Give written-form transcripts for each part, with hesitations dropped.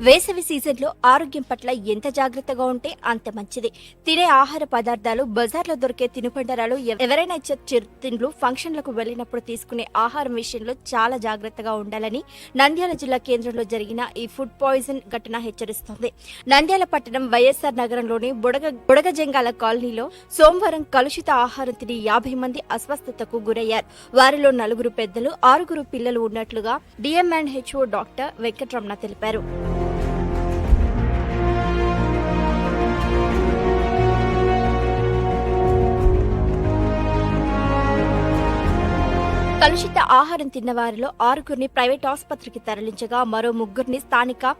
వేసవి సీజన్లో ఆరోగ్యం పట్ల ఎంత జాగ్రత్తగా ఉంటే అంత మంచిది. తినే ఆహార పదార్థాలు, బజార్లో దొరికే తినుబండారాలు, ఎవరైనా ఇచ్చే చిరుతిండ్లు, ఫంక్షన్లకు వెళ్లినప్పుడు తీసుకునే ఆహారం విషయంలో చాలా జాగ్రత్తగా ఉండాలని నంద్యాల జిల్లా కేంద్రంలో జరిగిన ఈ ఫుడ్ పాయిజన్ ఘటన హెచ్చరిస్తోంది. నంద్యాల పట్టణం వైఎస్ఆర్ నగరంలోని బుడగజంగాల కాలనీలో సోమవారం కలుషిత ఆహారం తిని 50 మంది అస్వస్థతకు గురయ్యారు. వారిలో 4 పెద్దలు, 6 పిల్లలు ఉన్నట్లుగా డిఎంఎన్హెచ్ఓ డాక్టర్ వెంకటరమణ తెలిపారు. కలుషిత ఆహారం తిన్న వారిలో 6 ప్రైవేట్ ఆసుపత్రికి తరలించగా మరో 3 స్థానిక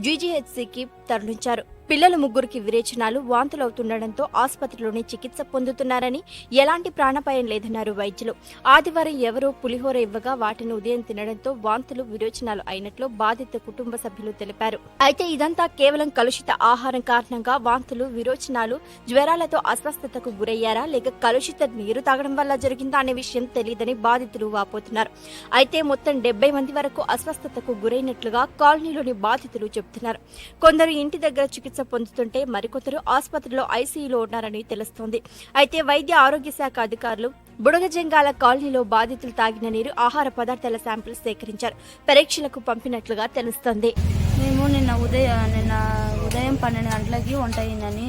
జీజీహెచ్సికి తరలించారు. పిల్లలు 3కి విరేచనాలు, వాంతులవుతుండటంతో ఆసుపత్రిలోనే చికిత్స పొందుతున్నారని, ఎలాంటి ప్రాణాపాయం లేదన్నారు వైద్యులు. ఆదివారం ఎవరో పులిహోర ఇవ్వగా వాటిని ఉదయం తినడంతో వాంతులు, విరోచనాలు అయినట్లు బాధిత కుటుంబ సభ్యులు తెలిపారు. అయితే ఇదంతా కేవలం కలుషిత ఆహారం కారణంగా వాంతులు, విరోచనాలు, జ్వరాలతో అస్వస్థతకు గురయ్యారా లేక కలుషిత నీరు తాగడం వల్ల జరిగిందా అనే విషయం తెలియదని బాధితులు వాపోతున్నారు. అయితే మొత్తం 70 మంది వరకు అస్వస్థతకు గురైనట్లుగా కాలనీలోని బాధితులు చెబుతున్నారు. కొందరు ఇంటి దగ్గర చికిత్స పొందుతుంటే మరికొందరు ఆసుపత్రిలో ఐసీయూలో ఉన్నారని తెలుస్తోంది. అయితే వైద్య ఆరోగ్య శాఖ అధికారులు బుడగజంగాల కాలనీలో బాధితులు తాగిన నీరు, ఆహార పదార్థాల శాంపిల్స్ సేకరించారు. పరీక్షలకు పంపినట్లుగా తెలుస్తోంది. మేము నిన్న ఉదయం 12 గంటలకి వంట అయిందని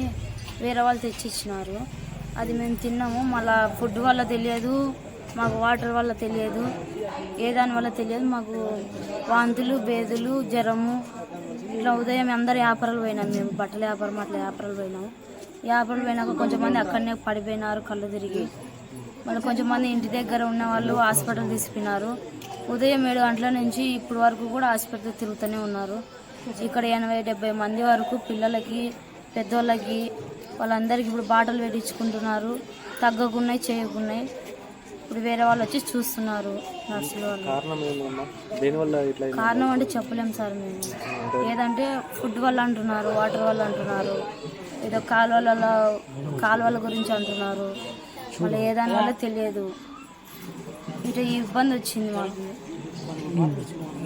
వేరే వాళ్ళు తెచ్చిచ్చినారు. అది మేము తిన్నాము. మళ్ళీ ఫుడ్ వల్ల తెలియదు, మాకు వాటర్ వల్ల తెలియదు, ఏ దాని వల్ల తెలియదు. మాకు వాంతులు, బేదులు, జ్వరము ఇట్లా ఉదయం అందరు వ్యాపారాలు పోయినాం. మేము బట్టల వ్యాపారం అట్లా వ్యాపారాలు పోయినాము. వ్యాపారాలు పోయినాక కొంచెంమంది అక్కడనే పడిపోయినారు కళ్ళు తిరిగి. మళ్ళీ కొంచెంమంది ఇంటి దగ్గర ఉన్న వాళ్ళు హాస్పిటల్ తీసుకున్నారు. ఉదయం 7 గంటల నుంచి ఇప్పుడు వరకు కూడా హాస్పిటల్ తిరుగుతూనే ఉన్నారు. ఇక్కడ 80-70 మంది వరకు పిల్లలకి, పెద్దోళ్ళకి, వాళ్ళందరికీ ఇప్పుడు బాటలు పెట్టించుకుంటున్నారు. తగ్గకున్నాయి, చేయకున్నాయి. ఇప్పుడు వేరే వాళ్ళు వచ్చి చూస్తున్నారు, నర్సులు వాళ్ళు. కారణం అంటే చెప్పలేము సార్. మేము ఏదంటే ఫుడ్ వల్ల అంటున్నారు, వాటర్ వల్ల అంటున్నారు, ఏదో కాలువల గురించి అంటున్నారు. మళ్ళీ ఏ దాని వల్ల తెలియదు. ఇట్లా ఈ ఇబ్బంది వచ్చింది మాకు.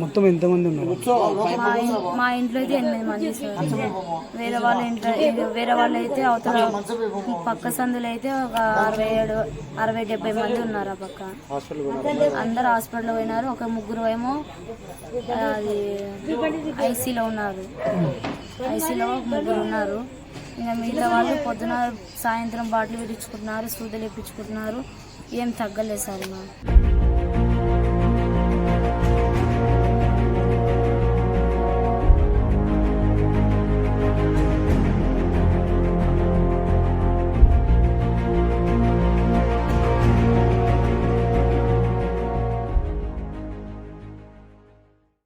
మొత్తం ఎంతమంది ఉన్నారు? మా ఇంట్లో అయితే 8 మంది సార్. వేరే వాళ్ళు అయితే అవతల పక్క సందులో అయితే ఒక 60-70 మంది ఉన్నారు. ఆ పక్క అందరు హాస్పిటల్ పోయినారు. ఒక 3 ఏమో అది ఐసీలో ఉన్నారు. ఐసీలో 3 ఉన్నారు. ఇంకా మిగతా వాళ్ళు పొద్దున సాయంత్రం బాటిల్ పెట్టించుకుంటున్నారు, సూదులు వేయించుకుంటున్నారు. ఏం తగ్గలేదు సార్.